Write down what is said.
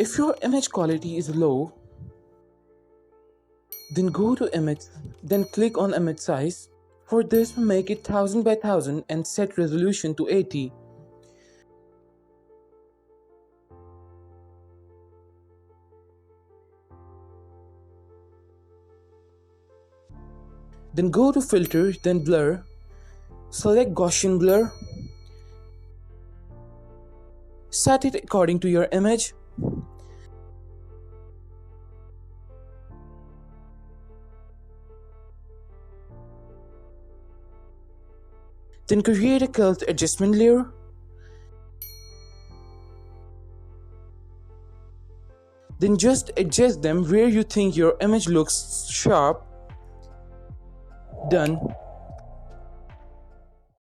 If your image quality is low, then go to image, then click on image size. For this, make it 1000 by 1000 and set resolution to 80. Then go to filter, then blur. Select Gaussian blur. Set it according to your image. Then create a curved adjustment layer. Then just adjust them where you think your image looks sharp. Done.